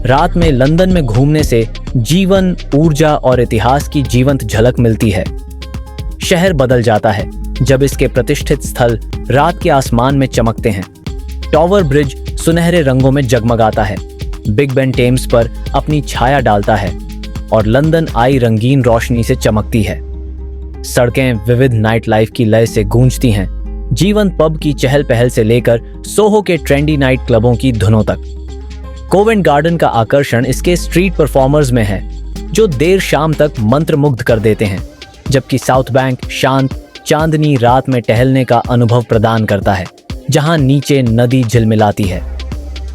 रात में लंदन में घूमने से जीवन, ऊर्जा और इतिहास की जीवंत झलक मिलती है। शहर बदल जाता है जब इसके प्रतिष्ठित स्थल रात के आसमान में चमकते हैं। टॉवर ब्रिज सुनहरे रंगों में जगमगाता है, बिग बेन टेम्स पर अपनी छाया डालता है और लंदन आई रंगीन रोशनी से चमकती है। सड़कें विविध नाइट लाइफ की लय से गूंजती हैं, जीवंत पब की चहल पहल से लेकर सोहो के ट्रेंडी नाइट क्लबों की धुनों तक। कोवेंट गार्डन का आकर्षण इसके स्ट्रीट परफॉर्मर्स में है, जो देर शाम तक मंत्रमुग्ध कर देते हैं, जबकि साउथ बैंक शांत चांदनी रात में टहलने का अनुभव प्रदान करता है, जहां नीचे नदी झिलमिलाती है।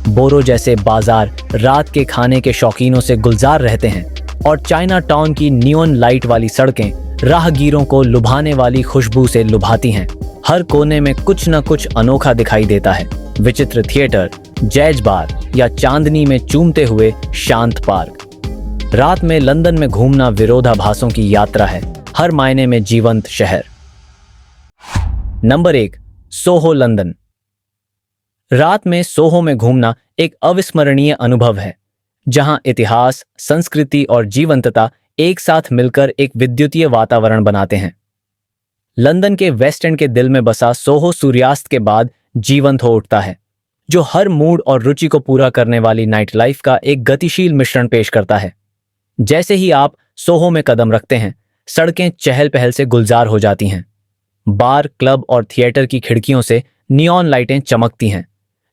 बोरो जैसे बाजार रात के खाने के शौकीनों से गुलजार रहते हैं और चाइना टाउन की नियॉन लाइट वाली सड़कें राहगीरों को लुभाने वाली खुशबू से लुभाती हैं। हर कोने में कुछ न कुछ अनोखा दिखाई देता है। विचित्र थिएटर, जैज बार या चांदनी में चूमते हुए शांत पार्क। रात में लंदन में घूमना विरोधाभासों की यात्रा है, हर मायने में जीवंत शहर। Number 1, Soho London. रात में सोहो में घूमना एक अविस्मरणीय अनुभव है, जहां इतिहास, संस्कृति और जीवंतता एक साथ मिलकर एक विद्युतीय वातावरण बनाते हैं। लंदन के वेस्ट एंड के दिल में बसा सोहो सूर्यास्त के बाद जीवंत हो उठता है, जो हर मूड और रुचि को पूरा करने वाली नाइट लाइफ का एक गतिशील मिश्रण पेश करता है। जैसे ही आप सोहो में कदम रखते हैं, सड़कें चहल पहल से गुलजार हो जाती हैं। बार, क्लब और थिएटर की खिड़कियों से नियॉन लाइटें चमकती हैं,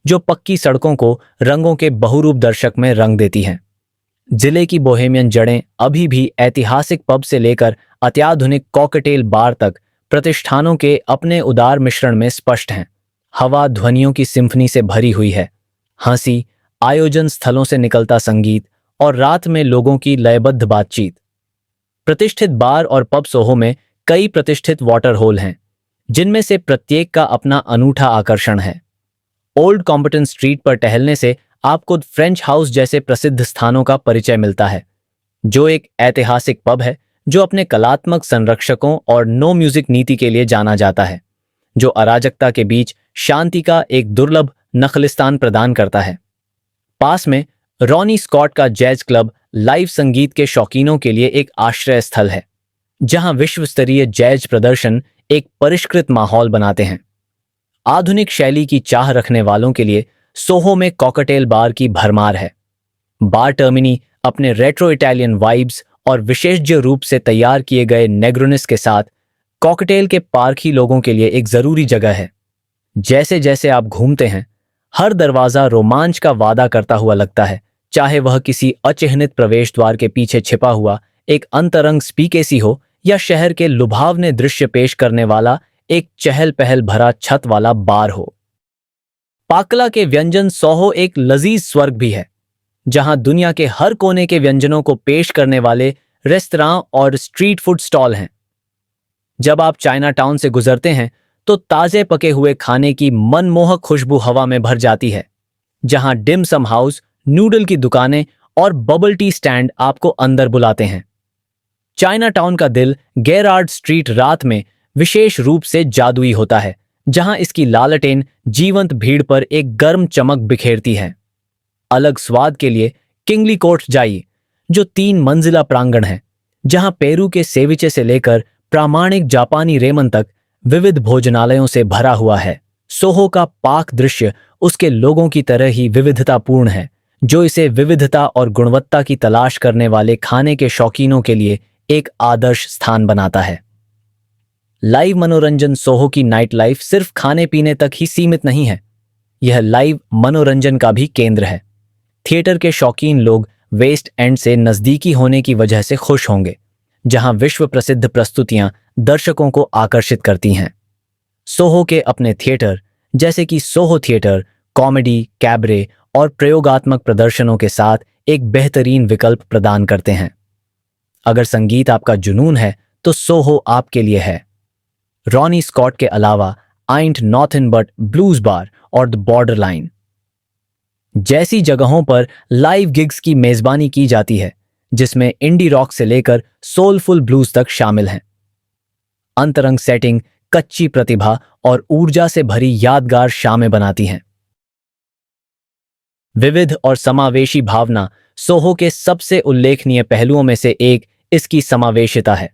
जो पक्की सड़कों को रंगों के बहुरूप दर्शक में रंग देती हैं। जिले की बोहेमियन जड़ें अभी भी ऐतिहासिक पब से लेकर अत्याधुनिक कॉकटेल बार तक प्रतिष्ठानों के अपने उदार मिश्रण में स्पष्ट हैं। हवा ध्वनियों की सिम्फनी से भरी हुई है। हंसी, आयोजन स्थलों से निकलता संगीत और रात में लोगों की लयबद्ध बातचीत। प्रतिष्ठित बार और पब सोहो में कई प्रतिष्ठित वाटर होल हैं, जिनमें से प्रत्येक का अपना अनूठा आकर्षण है। ओल्ड कॉम्पटन स्ट्रीट पर टहलने से आपको फ्रेंच हाउस जैसे प्रसिद्ध स्थानों का परिचय मिलता है, जो एक ऐतिहासिक पब है जो अपने कलात्मक संरक्षकों और नो म्यूजिक नीति के लिए जाना जाता है, जो अराजकता के बीच शांति का एक दुर्लभ नखलिस्तान प्रदान करता है। पास में रॉनी स्कॉट का जैज क्लब लाइव संगीत के शौकीनों के लिए एक आश्रय स्थल है, जहां विश्व स्तरीय जैज प्रदर्शन एक परिष्कृत माहौल बनाते हैं। आधुनिक शैली की चाह रखने वालों के लिए सोहो में कॉकटेल बार की भरमार है। बार टर्मिनी अपने रेट्रो इटालियन वाइब्स और विशेषज्ञ रूप से तैयार किए गए नेग्रोनिस के साथ कॉकटेल के पारखी लोगों के लिए एक जरूरी जगह है। जैसे जैसे आप घूमते हैं, हर दरवाजा रोमांच का वादा करता हुआ लगता है, चाहे वह किसी अचिह्नित प्रवेश द्वार के पीछे छिपा हुआ एक अंतरंग स्पीकेसी हो या शहर के लुभावने दृश्य पेश करने वाला एक चहल पहल भरा छत वाला बार हो। पाकला के व्यंजन सोहो एक लजीज स्वर्ग भी है, जहां दुनिया के हर कोने के व्यंजनों को पेश करने वाले रेस्तरां और स्ट्रीट फूड स्टॉल हैं। जब आप चाइना टाउन से गुजरते हैं तो ताजे पके हुए खाने की मनमोहक खुशबू हवा में भर जाती है, जहां डिम सम हाउस, नूडल की दुकानें और बबल टी स्टैंड आपको अंदर बुलाते हैं। चाइना टाउन का दिल गेरार्ड स्ट्रीट रात में विशेष रूप से जादुई होता है, जहां इसकी लालटेन जीवंत भीड़ पर एक गर्म चमक बिखेरती है। अलग स्वाद के लिए किंगली कोर्ट जाइए, जो 3 मंजिला प्रांगण है, जहां पेरू के सेविचे से लेकर प्रामाणिक जापानी रेमन तक विविध भोजनालयों से भरा हुआ है। सोहो का पाक दृश्य उसके लोगों की तरह ही विविधतापूर्ण है, जो इसे विविधता और गुणवत्ता की तलाश करने वाले खाने के शौकीनों के लिए एक आदर्श स्थान बनाता है। लाइव मनोरंजन सोहो की नाइट लाइफ सिर्फ खाने पीने तक ही सीमित नहीं है, यह लाइव मनोरंजन का भी केंद्र है। थिएटर के शौकीन लोग वेस्ट एंड से नजदीकी होने की वजह से खुश होंगे, जहां विश्व प्रसिद्ध प्रस्तुतियां दर्शकों को आकर्षित करती हैं। सोहो के अपने थिएटर, जैसे कि सोहो थिएटर, कॉमेडी, कैबरे और प्रयोगात्मक प्रदर्शनों के साथ एक बेहतरीन विकल्प प्रदान करते हैं। अगर संगीत आपका जुनून है तो सोहो आपके लिए है। रॉनी स्कॉट के अलावा आइंट नॉथिंग बट ब्लूज बार और द बॉर्डर लाइन जैसी जगहों पर लाइव गिग्स की मेजबानी की जाती है, जिसमें इंडी रॉक से लेकर सोलफुल ब्लूज तक शामिल हैं। अंतरंग सेटिंग कच्ची प्रतिभा और ऊर्जा से भरी यादगार शामें बनाती हैं। विविध और समावेशी भावना सोहो के सबसे उल्लेखनीय पहलुओं में से एक इसकी समावेशिता है।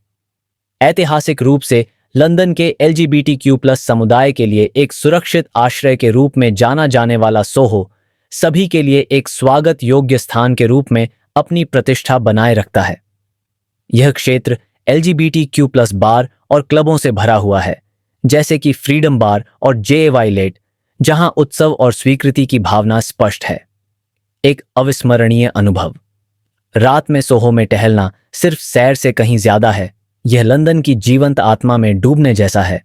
ऐतिहासिक रूप से लंदन के LGBTQ+ समुदाय के लिए एक सुरक्षित आश्रय के रूप में जाना जाने वाला सोहो सभी के लिए एक स्वागत योग्य स्थान के रूप में अपनी प्रतिष्ठा बनाए रखता है। यह क्षेत्र LGBTQ+ बार और क्लबों से भरा हुआ है, जैसे कि फ्रीडम बार और JY लेट, जहां उत्सव और स्वीकृति की भावना स्पष्ट है। एक अविस्मरणीय अनुभव। रात में सोहो में टहलना सिर्फ सैर से कहीं ज्यादा है। यह लंदन की जीवंत आत्मा में डूबने जैसा है।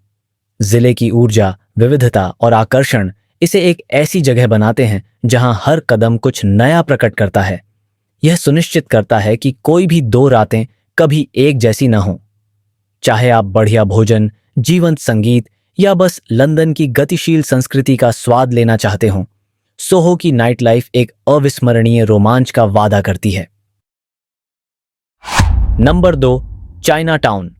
जिले की ऊर्जा, विविधता और आकर्षण इसे एक ऐसी जगह बनाते हैं जहां हर कदम कुछ नया प्रकट करता है। यह सुनिश्चित करता है कि कोई भी दो रातें कभी एक जैसी न हो। चाहे आप बढ़िया भोजन, जीवंत संगीत या बस लंदन की गतिशील संस्कृति का स्वाद लेना चाहते हो, सोहो की नाइट लाइफ एक अविस्मरणीय रोमांच का वादा करती है। Number 2, China town.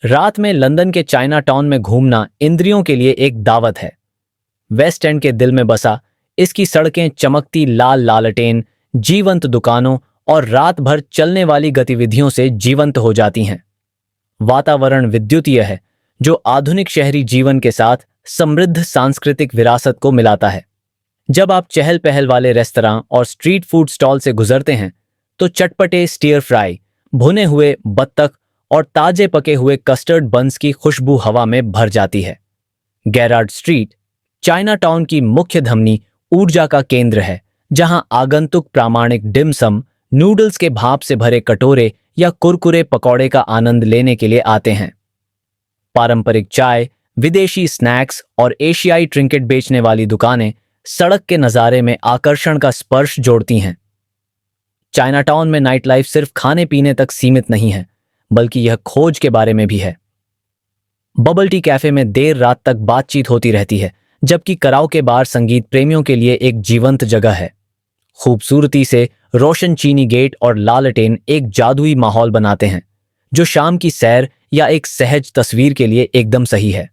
रात में लंदन के चाइना टाउन में घूमना इंद्रियों के लिए एक दावत है। वेस्ट एंड के दिल में बसा इसकी सड़कें चमकती लाल लालटेन, जीवंत दुकानों और रात भर चलने वाली गतिविधियों से जीवंत हो जाती हैं। वातावरण विद्युतीय है, जो आधुनिक शहरी जीवन के साथ समृद्ध सांस्कृतिक विरासत को मिलाता है। जब आप चहल पहल वाले रेस्तरां और स्ट्रीट फूड स्टॉल से गुजरते हैं, तो चटपटे स्टीयर फ्राई, भुने हुए बत्तख और ताजे पके हुए कस्टर्ड बन्स की खुशबू हवा में भर जाती है। गैरार्ड स्ट्रीट चाइना टाउन की मुख्य धमनी ऊर्जा का केंद्र है, जहां आगंतुक प्रामाणिक डिमसम, नूडल्स के भाप से भरे कटोरे या कुरकुरे पकौड़े का आनंद लेने के लिए आते हैं। पारंपरिक चाय, विदेशी स्नैक्स और एशियाई ट्रिंकेट बेचने वाली दुकानें सड़क के नज़ारे में आकर्षण का स्पर्श जोड़ती हैं। चाइना टाउन में नाइट लाइफ सिर्फ खाने पीने तक सीमित नहीं है, बल्कि यह खोज के बारे में भी है। बबल टी कैफे में देर रात तक बातचीत होती रहती है, जबकि कराओके बार संगीत प्रेमियों के लिए एक जीवंत जगह है। खूबसूरती से रोशन चीनी गेट और लालटेन एक जादुई माहौल बनाते हैं, जो शाम की सैर या एक सहज तस्वीर के लिए एकदम सही है।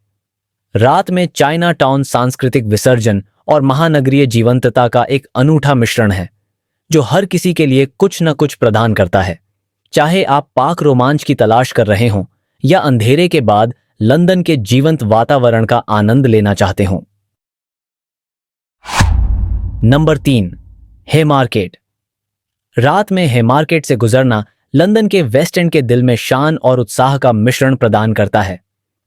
रात में चाइना टाउन सांस्कृतिक विसर्जन और महानगरीय जीवंतता का एक अनूठा मिश्रण है, जो हर किसी के लिए कुछ न कुछ प्रदान करता है। चाहे आप पाक रोमांच की तलाश कर रहे हों या अंधेरे के बाद लंदन के जीवंत वातावरण का आनंद लेना चाहते हों। Number 3, Haymarket. रात में हेमार्केट से गुजरना लंदन के वेस्ट एंड के दिल में शान और उत्साह का मिश्रण प्रदान करता है।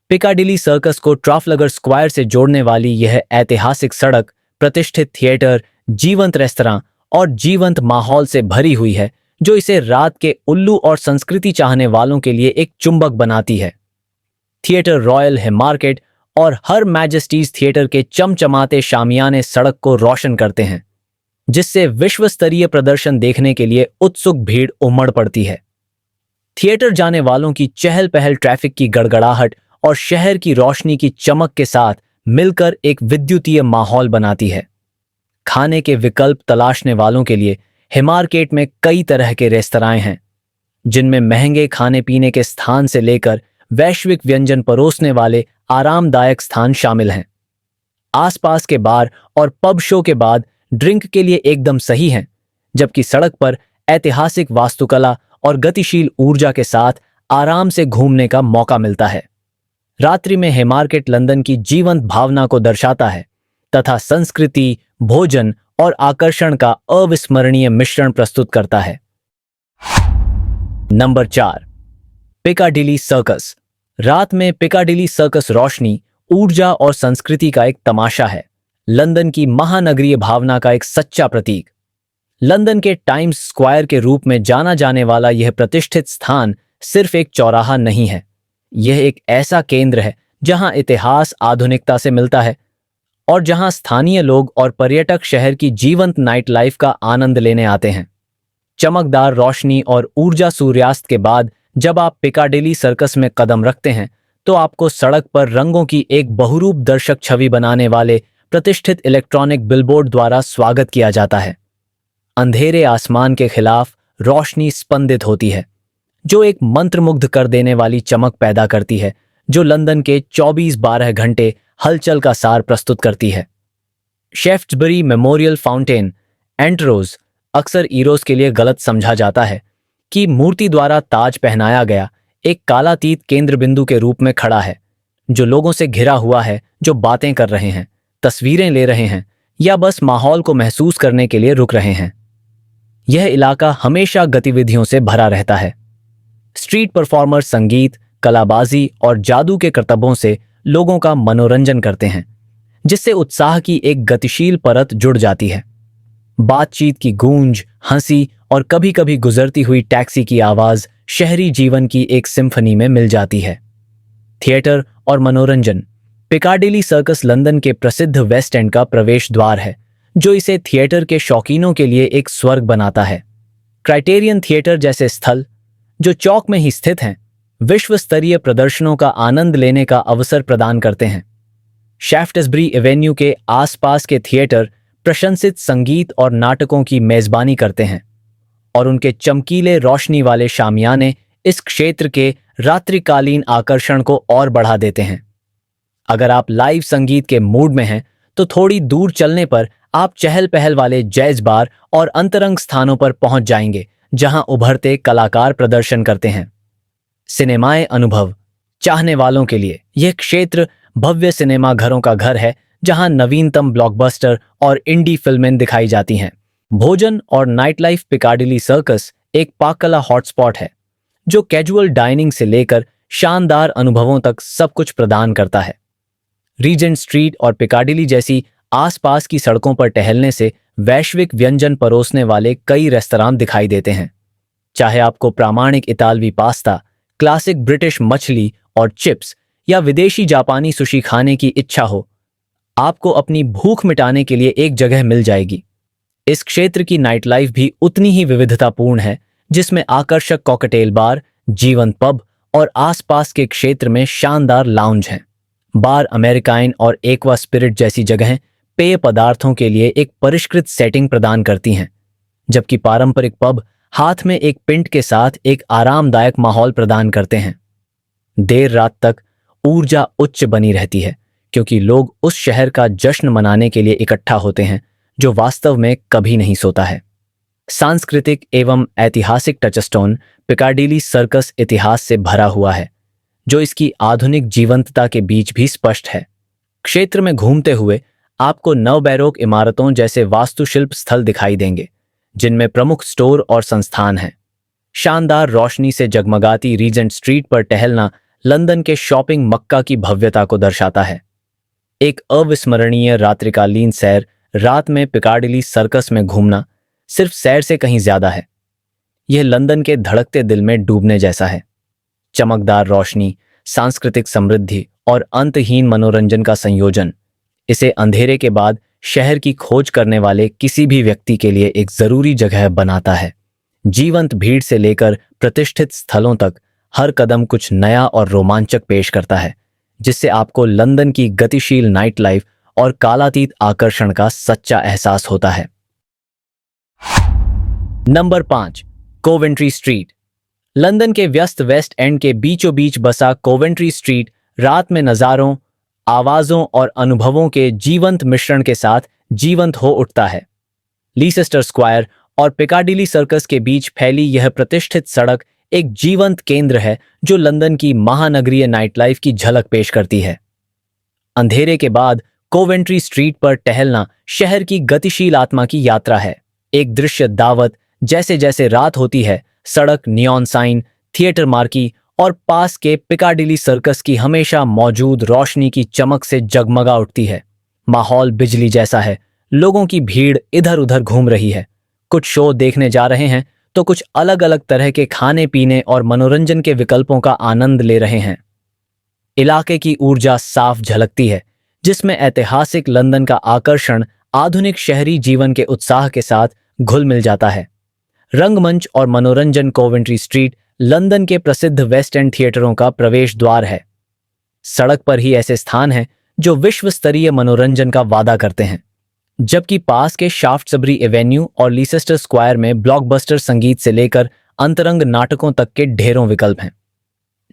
पिकाडिली सर्कस को ट्राफलगर स्क्वायर से जोड़ने वाली यह ऐतिहासिक सड़क प्रतिष्ठित थिएटर, जीवंत रेस्तरां और जीवंत माहौल से भरी हुई है, जो इसे रात के उल्लू और संस्कृति चाहने वालों के लिए एक चुंबक बनाती है। थिएटर रॉयल हेमार्केट और हर मैजेस्टीज थिएटर के चमचमाते शामियाने सड़क को रोशन करते हैं, जिससे विश्व स्तरीय प्रदर्शन देखने के लिए उत्सुक भीड़ उमड़ पड़ती है। थिएटर जाने वालों की चहल पहल, ट्रैफिक की गड़गड़ाहट और शहर की रोशनी की चमक के साथ मिलकर एक विद्युतीय माहौल बनाती है। खाने के विकल्प तलाशने वालों के लिए हेमार्केट में कई तरह के रेस्तरां हैं, जिनमें महंगे खाने पीने के स्थान से लेकर वैश्विक व्यंजन परोसने वाले आरामदायक स्थान शामिल हैं। आसपास के बार और पब शो के बाद ड्रिंक के लिए एकदम सही हैं, जबकि सड़क पर ऐतिहासिक वास्तुकला और गतिशील ऊर्जा के साथ आराम से घूमने का मौका मिलता है। रात्रि में हेमार्केट लंदन की जीवंत भावना को दर्शाता है तथा संस्कृति, भोजन और आकर्षण का अविस्मरणीय मिश्रण प्रस्तुत करता है। Number 4, Piccadilly circus. रात में पिकाडिली सर्कस रोशनी, ऊर्जा और संस्कृति का एक तमाशा है, लंदन की महानगरीय भावना का एक सच्चा प्रतीक। लंदन के टाइम्स स्क्वायर के रूप में जाना जाने वाला यह प्रतिष्ठित स्थान सिर्फ एक चौराहा नहीं है, यह एक ऐसा केंद्र है जहां इतिहास आधुनिकता से मिलता है और जहां स्थानीय लोग और पर्यटक शहर की जीवंत नाइट लाइफ का आनंद लेने आते हैं। चमकदार रोशनी और ऊर्जा सूर्यास्त के बाद जब आप पिकाडिली सर्कस में कदम रखते हैं, तो आपको सड़क पर रंगों की एक बहुरूप दर्शक छवि बनाने वाले प्रतिष्ठित इलेक्ट्रॉनिक बिलबोर्ड द्वारा स्वागत किया जाता है। अंधेरे आसमान के खिलाफ रोशनी स्पंदित होती है, जो एक मंत्रमुग्ध कर देने वाली चमक पैदा करती है, जो लंदन के 24/12 घंटे हलचल का सार प्रस्तुत करती है। शेफ्टसबरी मेमोरियल फाउंटेन एंटरोज अक्सर ईरोस के लिए गलत समझा जाता है कि मूर्ति द्वारा ताज पहनाया गया एक कालातीत केंद्र बिंदु के रूप में खड़ा है जो लोगों से घिरा हुआ है, जो बातें कर रहे हैं, तस्वीरें ले रहे हैं या बस माहौल को महसूस करने के लिए रुक रहे हैं। यह इलाका हमेशा गतिविधियों से भरा रहता है। स्ट्रीट परफॉर्मर संगीत, कलाबाजी और जादू के करतबों से लोगों का मनोरंजन करते हैं, जिससे उत्साह की एक गतिशील परत जुड़ जाती है। बातचीत की गूंज, हंसी और कभी कभी गुजरती हुई टैक्सी की आवाज शहरी जीवन की एक सिम्फनी में मिल जाती है। थिएटर और मनोरंजन। पिकाडिली सर्कस लंदन के प्रसिद्ध वेस्ट एंड का प्रवेश द्वार है, जो इसे थिएटर के शौकीनों के लिए एक स्वर्ग बनाता है। क्राइटेरियन थिएटर जैसे स्थल, जो चौक में ही स्थित हैं, विश्व स्तरीय प्रदर्शनों का आनंद लेने का अवसर प्रदान करते हैं। शैफ्टसबरी एवेन्यू के आसपास के थिएटर प्रशंसित संगीत और नाटकों की मेजबानी करते हैं, और उनके चमकीले रोशनी वाले शामियाने इस क्षेत्र के रात्रिकालीन आकर्षण को और बढ़ा देते हैं। अगर आप लाइव संगीत के मूड में हैं, तो थोड़ी दूर चलने पर आप चहल पहल वाले जैज बार और अंतरंग स्थानों पर पहुंच जाएंगे, जहां उभरते कलाकार प्रदर्शन करते हैं। सिनेमाए अनुभव। चाहने वालों के लिए यह क्षेत्र भव्य सिनेमा घरों का घर है, जहां नवीनतम ब्लॉकबस्टर और इंडी फिल्में दिखाई जाती हैं। भोजन और नाइट लाइफ। पिकाडिली सर्कस एक पाककला हॉटस्पॉट है, जो कैजुअल डाइनिंग से लेकर शानदार अनुभवों तक सब कुछ प्रदान करता है। रीजेंट स्ट्रीट और पिकाडिली जैसी आसपास की सड़कों पर टहलने से वैश्विक व्यंजन परोसने वाले कई रेस्तरां दिखाई देते हैं। चाहे आपको प्रामाणिक इतालवी पास्ता, क्लासिक ब्रिटिश मछली और चिप्स या विदेशी जापानी सुशी खाने की इच्छा हो, आपको अपनी भूख मिटाने के लिए एक जगह मिल जाएगी। इस क्षेत्र की नाइट लाइफ भी उतनी ही विविधतापूर्ण है, जिसमें आकर्षक कॉकटेल बार, जीवंत पब और आसपास के क्षेत्र में शानदार लाउंज हैं। बार अमेरिकाइन और एक्वा स्पिरिट जैसी जगहें पेय पदार्थों के लिए एक परिष्कृत सेटिंग प्रदान करती हैं, जबकि पारंपरिक पब हाथ में एक पिंट के साथ एक आरामदायक माहौल प्रदान करते हैं। देर रात तक ऊर्जा उच्च बनी रहती है, क्योंकि लोग उस शहर का जश्न मनाने के लिए इकट्ठा होते हैं जो वास्तव में कभी नहीं सोता है। सांस्कृतिक एवं ऐतिहासिक टचस्टोन। पिकाडिली सर्कस इतिहास से भरा हुआ है, जो इसकी आधुनिक जीवंतता के बीच भी स्पष्ट है। क्षेत्र में घूमते हुए आपको नवबैरोक इमारतों जैसे वास्तुशिल्प स्थल दिखाई देंगे, जिनमें प्रमुख स्टोर और संस्थान हैं। शानदार रोशनी से जगमगाती रीजेंट स्ट्रीट पर टहलना लंदन के शॉपिंग मक्का की भव्यता को दर्शाता है। एक अविस्मरणीय रात्रिकालीन सैर। रात में पिकाडिली सर्कस में घूमना सिर्फ सैर से कहीं ज्यादा है। यह लंदन के धड़कते दिल में डूबने जैसा है। चमकदार रोशनी, सांस्कृतिक समृद्धि और अंतहीन मनोरंजन का संयोजन इसे अंधेरे के बाद शहर की खोज करने वाले किसी भी व्यक्ति के लिए एक जरूरी जगह बनाता है। जीवंत भीड़ से लेकर प्रतिष्ठित स्थलों तक हर कदम कुछ नया और रोमांचक पेश करता है, जिससे आपको लंदन की गतिशील नाइट लाइफ और कालातीत आकर्षण का सच्चा एहसास होता है। Number 5, Coventry street. लंदन के व्यस्त वेस्ट एंड के बीचों बीच बसा कोवेंट्री स्ट्रीट रात में नज़ारों, आवाज़ों और अनुभवों के जीवंत मिश्रण के साथ जीवंत हो उठता है। लीसेस्टर स्क्वायर और पिकाडिली सर्कस के बीच फैली यह प्रतिष्ठित सड़क एक जीवंत केंद्र है, जो लंदन की महानगरीय नाइट लाइफ की झलक पेश करती है। अंधेरे के बाद कोवेंट्री स्ट्रीट पर टहलना शहर की गतिशील आत्मा की यात्रा है। एक दृश्य दावत। जैसे जैसे रात होती है, सड़क, नियॉन साइन, थिएटर मार्की और पास के पिकाडिली सर्कस की हमेशा मौजूद रोशनी की चमक से जगमगा उठती है। माहौल बिजली जैसा है। लोगों की भीड़ इधर उधर घूम रही है। कुछ शो देखने जा रहे हैं, तो कुछ अलग अलग तरह के खाने पीने और मनोरंजन के विकल्पों का आनंद ले रहे हैं। इलाके की ऊर्जा साफ झलकती है, जिसमें ऐतिहासिक लंदन का आकर्षण आधुनिक शहरी जीवन के उत्साह के साथ घुल मिल जाता है। रंगमंच और मनोरंजन। कोवेंट्री स्ट्रीट लंदन के प्रसिद्ध वेस्ट एंड थिएटरों का प्रवेश द्वार है। सड़क पर ही ऐसे स्थान हैं जो विश्व स्तरीय मनोरंजन का वादा करते हैं, जबकि पास के शाफ्टसबरी एवेन्यू और लीसेस्टर स्क्वायर में ब्लॉकबस्टर संगीत से लेकर अंतरंग नाटकों तक के ढेरों विकल्प हैं।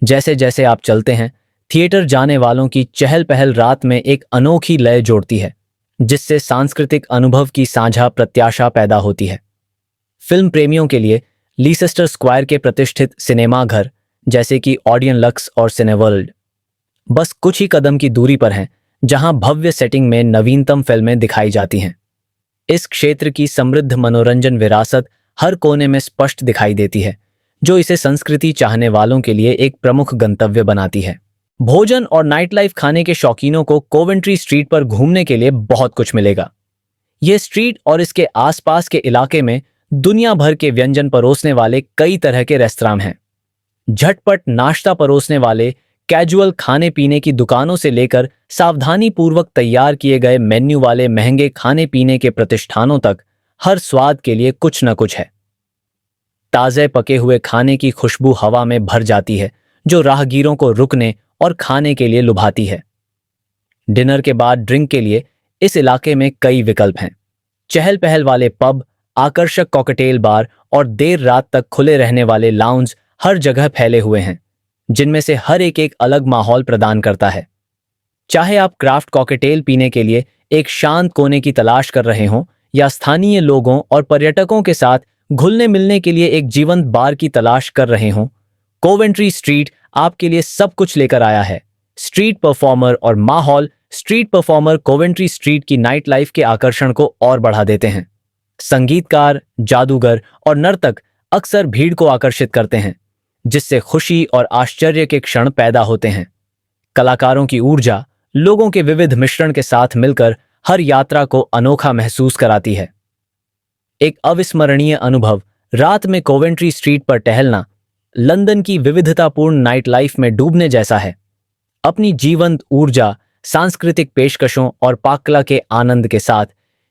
जैसे जैसे आप चलते हैं, थिएटर जाने वालों की चहल पहल रात में एक अनोखी लय जोड़ती है। जिससे सांस्कृतिक अनुभव की साझा प्रत्याशा पैदा होती है। फिल्म प्रेमियों के लिए लीसेस्टर स्क्वायर के प्रतिष्ठित सिनेमाघर जैसे कि ऑडियन लक्स और सिनेवर्ल्ड बस कुछ ही कदम की दूरी पर हैं, जहां भव्य सेटिंग में नवीनतम फिल्में दिखाई जाती हैं। इस क्षेत्र की समृद्ध मनोरंजन विरासत हर कोने में स्पष्ट दिखाई देती है, जो इसे संस्कृति चाहने वालों के लिए एक प्रमुख गंतव्य बनाती है। भोजन और नाइट लाइफ खाने के शौकीनों को कोवेंट्री स्ट्रीट पर घूमने के लिए बहुत कुछ मिलेगा। यह स्ट्रीट और इसके आसपास के इलाके में दुनिया भर के व्यंजन परोसने वाले कई तरह के रेस्तरां हैं। झटपट नाश्ता परोसने वाले कैजुअल खाने पीने की दुकानों से लेकर सावधानी पूर्वक तैयार किए गए मेन्यू वाले महंगे खाने पीने के प्रतिष्ठानों तक, हर स्वाद के लिए कुछ न कुछ है। ताजे पके हुए खाने की खुशबू हवा में भर जाती है, जो राहगीरों को रुकने और खाने के लिए लुभाती है। डिनर के बाद ड्रिंक के लिए इस इलाके में कई विकल्प हैं। चहल पहल वाले पब, आकर्षक कॉकटेल बार और देर रात तक खुले रहने वाले लाउंज हर जगह फैले हुए हैं, जिनमें से हर एक अलग माहौल प्रदान करता है। चाहे आप क्राफ्ट कॉकटेल पीने के लिए एक शांत कोने की तलाश कर रहे हों या स्थानीय लोगों और पर्यटकों के साथ घुलने मिलने के लिए एक जीवंत बार की तलाश कर रहे हों, कोवेंट्री स्ट्रीट आपके लिए सब कुछ लेकर आया है। स्ट्रीट परफॉर्मर और माहौल। स्ट्रीट परफॉर्मर कोवेंट्री स्ट्रीट की नाइट लाइफ के आकर्षण को और बढ़ा देते हैं। संगीतकार, जादूगर और नर्तक अक्सर भीड़ को आकर्षित करते हैं, जिससे खुशी और आश्चर्य के क्षण पैदा होते हैं। कलाकारों की ऊर्जा लोगों के विविध मिश्रण के साथ मिलकर हर यात्रा को अनोखा महसूस कराती है। एक अविस्मरणीय अनुभव। रात में कोवेंट्री स्ट्रीट पर टहलना लंदन की विविधतापूर्ण नाइट लाइफ में डूबने जैसा है। अपनी जीवंत ऊर्जा, सांस्कृतिक पेशकशों और पाककला के आनंद के साथ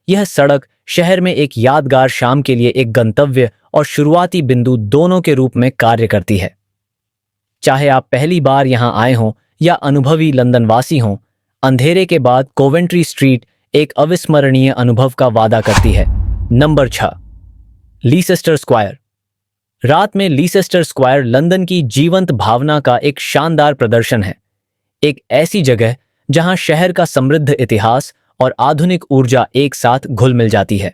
यह सड़क शहर में एक यादगार शाम के लिए एक गंतव्य और शुरुआती बिंदु दोनों के रूप में कार्य करती है। चाहे आप पहली बार यहां आए हों या अनुभवी लंदनवासी हों, अंधेरे के बाद कोवेंट्री स्ट्रीट एक अविस्मरणीय अनुभव का वादा करती है। Number 6, Leicester square. रात में लीसेस्टर स्क्वायर लंदन की जीवंत भावना का एक शानदार प्रदर्शन है। एक ऐसी जगह जहां शहर का समृद्ध इतिहास और आधुनिक ऊर्जा एक साथ घुल मिल जाती है।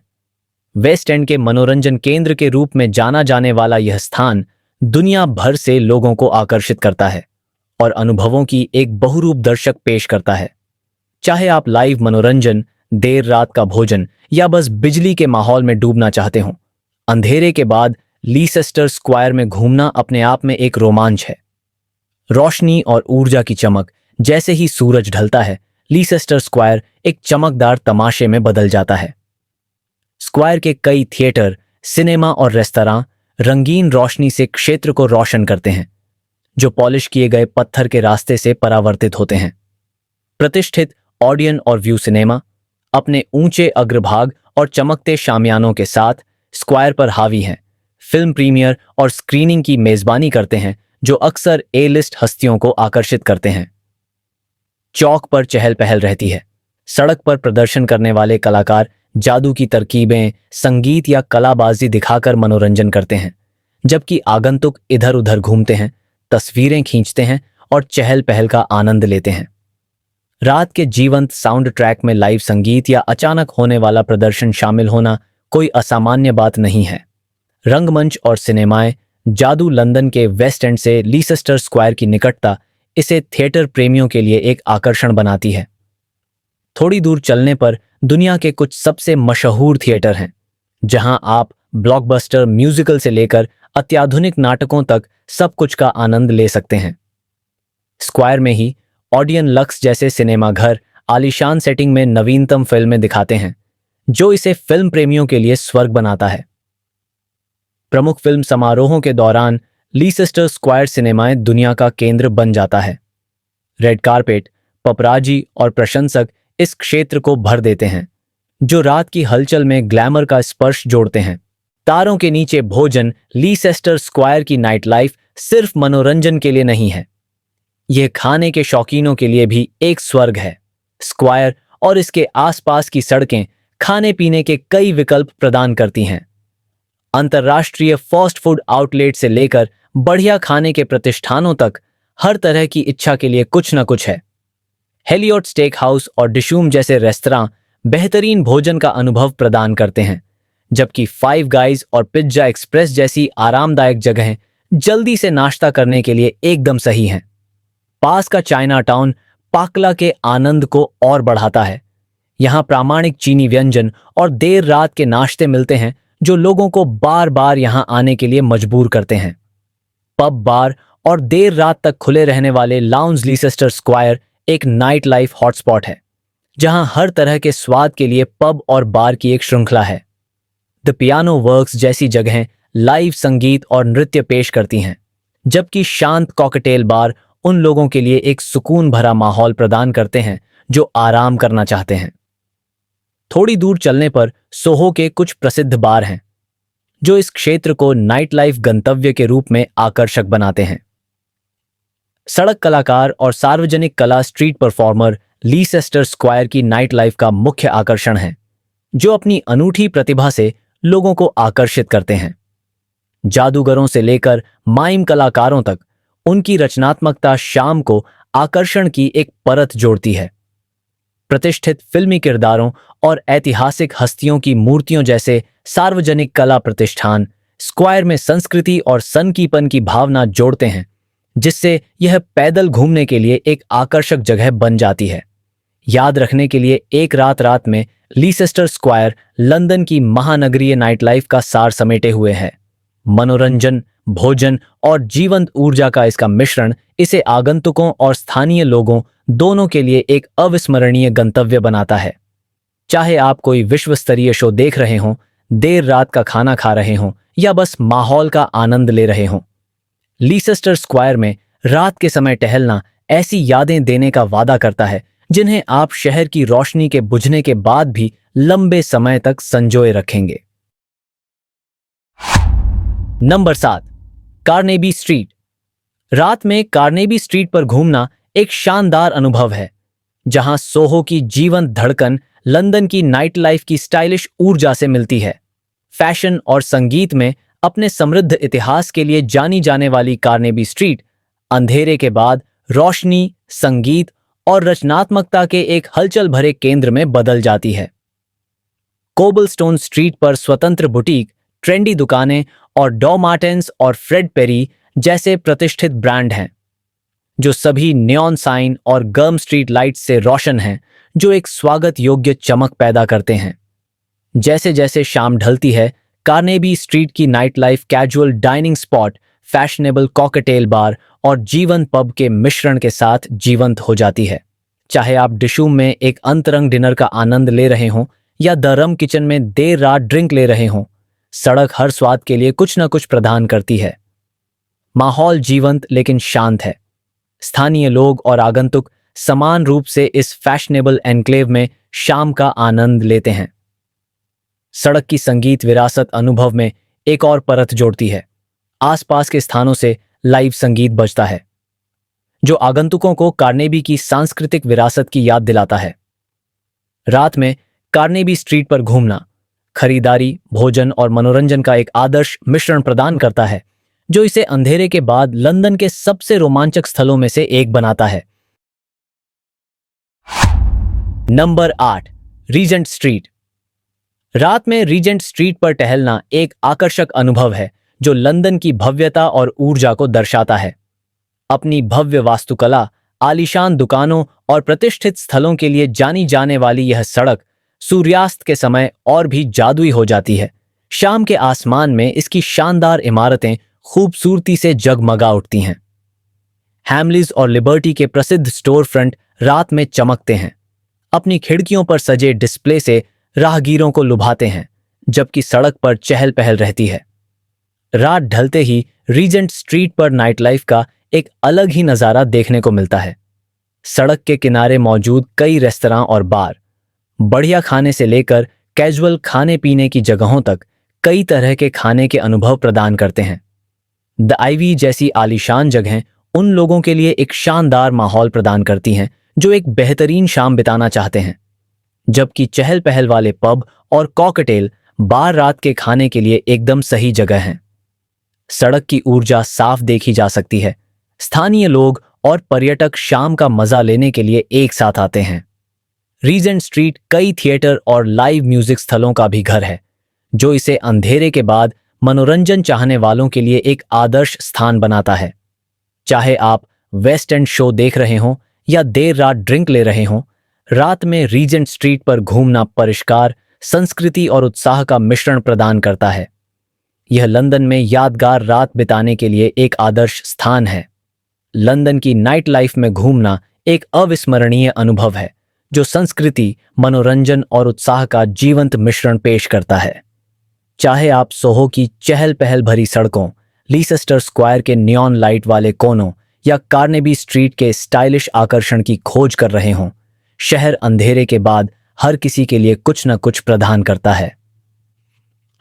वेस्ट एंड के मनोरंजन केंद्र के रूप में जाना जाने वाला यह स्थान दुनिया भर से लोगों को आकर्षित करता है और अनुभवों की एक बहुरूप दर्शक पेश करता है। चाहे आप लाइव मनोरंजन, देर रात का भोजन या बस बिजली के माहौल में डूबना चाहते हों, अंधेरे के बाद लीसेस्टर स्क्वायर में घूमना अपने आप में एक रोमांच है। रोशनी और ऊर्जा की चमक। जैसे ही सूरज ढलता है, लीसेस्टर स्क्वायर एक चमकदार तमाशे में बदल जाता है। स्क्वायर के कई थिएटर, सिनेमा और रेस्तरां रंगीन रोशनी से क्षेत्र को रोशन करते हैं, जो पॉलिश किए गए पत्थर के रास्ते से परावर्तित होते हैं। प्रतिष्ठित ऑडियन और व्यू सिनेमा अपने ऊंचे अग्रभाग और चमकते शामियानों के साथ स्क्वायर पर हावी हैं। फिल्म प्रीमियर और स्क्रीनिंग की मेजबानी करते हैं, जो अक्सर ए लिस्ट हस्तियों को आकर्षित करते हैं। चौक पर चहल पहल रहती है। सड़क पर प्रदर्शन करने वाले कलाकार जादू की तरकीबें, संगीत या कलाबाजी दिखाकर मनोरंजन करते हैं, जबकि आगंतुक इधर उधर घूमते हैं, तस्वीरें खींचते हैं और चहल पहल का आनंद लेते हैं। रात के जीवंत साउंड ट्रैक में लाइव संगीत या अचानक होने वाला प्रदर्शन शामिल होना कोई असामान्य बात नहीं है। रंगमंच और सिनेमाएं जादू। लंदन के वेस्ट एंड से लीसेस्टर स्क्वायर की निकटता इसे थिएटर प्रेमियों के लिए एक आकर्षण बनाती है। थोड़ी दूर चलने पर दुनिया के कुछ सबसे मशहूर थिएटर हैं, जहां आप ब्लॉकबस्टर म्यूजिकल से लेकर अत्याधुनिक नाटकों तक सब कुछ का आनंद ले सकते हैं। स्क्वायर में ही ऑडियन लक्स जैसे सिनेमाघर आलीशान सेटिंग में नवीनतम फिल्में दिखाते हैं, जो इसे फिल्म प्रेमियों के लिए स्वर्ग बनाता है। प्रमुख फिल्म समारोहों के दौरान लीसेस्टर स्क्वायर सिनेमाएं दुनिया का केंद्र बन जाता है। रेड कारपेट, पपराजी और प्रशंसक इस क्षेत्र को भर देते हैं, जो रात की हलचल में ग्लैमर का स्पर्श जोड़ते हैं। तारों के नीचे भोजन। लीसेस्टर स्क्वायर की नाइट लाइफ सिर्फ मनोरंजन के लिए नहीं है, यह खाने के शौकीनों के लिए भी एक स्वर्ग है। स्क्वायर और इसके आसपास की सड़कें खाने पीने के कई विकल्प प्रदान करती हैं। अंतर्राष्ट्रीय फास्ट फूड आउटलेट से लेकर बढ़िया खाने के प्रतिष्ठानों तक हर तरह की इच्छा के लिए कुछ न कुछ है। हेलियोट स्टेक हाउस और डिशूम जैसे रेस्तरां बेहतरीन भोजन का अनुभव प्रदान करते हैं, जबकि फाइव गाइज और पिज्जा एक्सप्रेस जैसी आरामदायक जगहें जल्दी से नाश्ता करने के लिए एकदम सही हैं। पास का चाइना टाउन पाकला के आनंद को और बढ़ाता है। यहाँ प्रामाणिक चीनी व्यंजन और देर रात के नाश्ते मिलते हैं जो लोगों को बार बार यहाँ आने के लिए मजबूर करते हैं। पब, बार और देर रात तक खुले रहने वाले लाउंज लीसेस्टर स्क्वायर एक नाइट लाइफ हॉटस्पॉट है, जहां हर तरह के स्वाद के लिए पब और बार की एक श्रृंखला है। द पियानो वर्क्स जैसी जगहें लाइव संगीत और नृत्य पेश करती हैं, जबकि शांत कॉकटेल बार उन लोगों के लिए एक सुकून भरा माहौल प्रदान करते हैं जो आराम करना चाहते हैं। थोड़ी दूर चलने पर सोहो के कुछ प्रसिद्ध बार हैं, जो इस क्षेत्र को नाइट लाइफ गंतव्य के रूप में आकर्षक बनाते हैं। सड़क कलाकार और सार्वजनिक कला स्ट्रीट परफॉर्मर लीसेस्टर स्क्वायर की नाइट लाइफ का मुख्य आकर्षण है, जो अपनी अनूठी प्रतिभा से लोगों को आकर्षित करते हैं। जादूगरों से लेकर माइम कलाकारों तक उनकी रचनात्मकता शाम को आकर्षण की एक परत जोड़ती है। प्रतिष्ठित फिल्मी किरदारों और ऐतिहासिक हस्तियों की मूर्तियों जैसे सार्वजनिक कला प्रतिष्ठान स्क्वायर में संस्कृति और सनकीपन की भावना जोड़ते हैं, जिससे यह पैदल घूमने के लिए एक आकर्षक जगह बन जाती है। याद रखने के लिए एक रात में लीसेस्टर स्क्वायर लंदन की महानगरीय नाइट लाइफ का सार समेटे हुए है। मनोरंजन, भोजन और जीवंत ऊर्जा का इसका मिश्रण इसे आगंतुकों और स्थानीय लोगों दोनों के लिए एक अविस्मरणीय गंतव्य बनाता है। चाहे आप कोई विश्व स्तरीय शो देख रहे हों, देर रात का खाना खा रहे हों या बस माहौल का आनंद ले रहे हों, लीसेस्टर स्क्वायर में रात के समय टहलना ऐसी यादें देने का वादा करता है जिन्हें आप शहर की रोशनी के बुझने के बाद भी लंबे समय तक संजोए रखेंगे। Number 7, Carnegie street. रात में कार्नेगी स्ट्रीट पर घूमना एक शानदार अनुभव है, जहां सोहो की जीवंत धड़कन लंदन की नाइट लाइफ की स्टाइलिश ऊर्जा से मिलती है। फैशन और संगीत में अपने समृद्ध इतिहास के लिए जानी जाने वाली कार्नेगी स्ट्रीट अंधेरे के बाद रोशनी, संगीत और रचनात्मकता के एक हलचल भरे केंद्र में बदल जाती है। कोबलस्टोन स्ट्रीट पर स्वतंत्र बुटीक, ट्रेंडी दुकानें और डॉ मार्टेंस और फ्रेड पेरी जैसे प्रतिष्ठित ब्रांड हैं, जो सभी नियॉन साइन और गर्म स्ट्रीट लाइट्स से रोशन हैं, जो एक स्वागत योग्य चमक पैदा करते हैं। जैसे जैसे शाम ढलती है, कार्नेगी स्ट्रीट की night life casual dining spot, fashionable cocktail bar और जीवंत पब के मिश्रण के साथ जीवंत हो जाती है। चाहे आप डिशूम में एक अंतरंग डिनर का आनंद ले रहे हों या द रम किचन में देर रात ड्रिंक ले रहे हों, सड़क हर स्वाद के लिए कुछ न कुछ प्रदान करती है। माहौल जीवंत लेकिन शांत है। स्थानीय लोग और आगंतुक समान रूप से इस फैशनेबल एन्क्लेव में शाम का आनंद लेते हैं। सड़क की संगीत विरासत अनुभव में एक और परत जोड़ती है। आसपास के स्थानों से लाइव संगीत बजता है, जो आगंतुकों को कार्नेगी की सांस्कृतिक विरासत की याद दिलाता है। रात में कार्नेगी स्ट्रीट पर घूमना खरीदारी, भोजन और मनोरंजन का एक आदर्श मिश्रण प्रदान करता है, जो इसे अंधेरे के बाद लंदन के सबसे रोमांचक स्थलों में से एक बनाता है। Number 8, Regent Street. रात में रीजेंट स्ट्रीट पर टहलना एक आकर्षक अनुभव है जो लंदन की भव्यता और ऊर्जा को दर्शाता है। अपनी भव्य वास्तुकला, आलीशान दुकानों और प्रतिष्ठित स्थलों के लिए जानी जाने वाली यह सड़क सूर्यास्त के समय और भी जादुई हो जाती है। शाम के आसमान में इसकी शानदार इमारतें खूबसूरती से जगमगा उठती हैं। हैमलीज और लिबर्टी के प्रसिद्ध स्टोर फ्रंट रात में चमकते हैं, अपनी खिड़कियों पर सजे डिस्प्ले से राहगीरों को लुभाते हैं, जबकि सड़क पर चहल पहल रहती है। रात ढलते ही रीजेंट स्ट्रीट पर नाइट लाइफ का एक अलग ही नज़ारा देखने को मिलता है। सड़क के किनारे मौजूद कई रेस्तरां और बार, बढ़िया खाने से लेकर कैजुअल खाने पीने की जगहों तक कई तरह के खाने के अनुभव प्रदान करते हैं। द आइवी जैसी आलीशान जगहें उन लोगों के लिए एक शानदार माहौल प्रदान करती हैं जो एक बेहतरीन शाम बिताना चाहते हैं, जबकि चहल पहल वाले पब और कॉकटेल बार रात के खाने के लिए एकदम सही जगह हैं। सड़क की ऊर्जा साफ देखी जा सकती है। स्थानीय लोग और पर्यटक शाम का मजा लेने के लिए एक साथ आते हैं। रीजेंट स्ट्रीट कई थिएटर और लाइव म्यूजिक स्थलों का भी घर है, जो इसे अंधेरे के बाद मनोरंजन चाहने वालों के लिए एक आदर्श स्थान बनाता है। चाहे आप वेस्ट एंड शो देख रहे हों या देर रात ड्रिंक ले रहे हों, रात में रीजेंट स्ट्रीट पर घूमना परिष्कार, संस्कृति और उत्साह का मिश्रण प्रदान करता है। यह लंदन में यादगार रात बिताने के लिए एक आदर्श स्थान है। लंदन की नाइट लाइफ में घूमना एक अविस्मरणीय अनुभव है, जो संस्कृति, मनोरंजन और उत्साह का जीवंत मिश्रण पेश करता है। चाहे आप सोहो की चहल पहल भरी सड़कों, लीसेस्टर स्क्वायर के नियॉन लाइट वाले कोनों या कार्नेबी स्ट्रीट के स्टाइलिश आकर्षण की खोज कर रहे हों, शहर अंधेरे के बाद हर किसी के लिए कुछ न कुछ प्रदान करता है।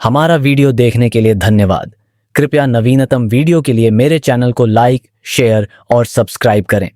हमारा वीडियो देखने के लिए धन्यवाद। कृपया नवीनतम वीडियो के लिए मेरे चैनल को लाइक, शेयर और सब्सक्राइब करें।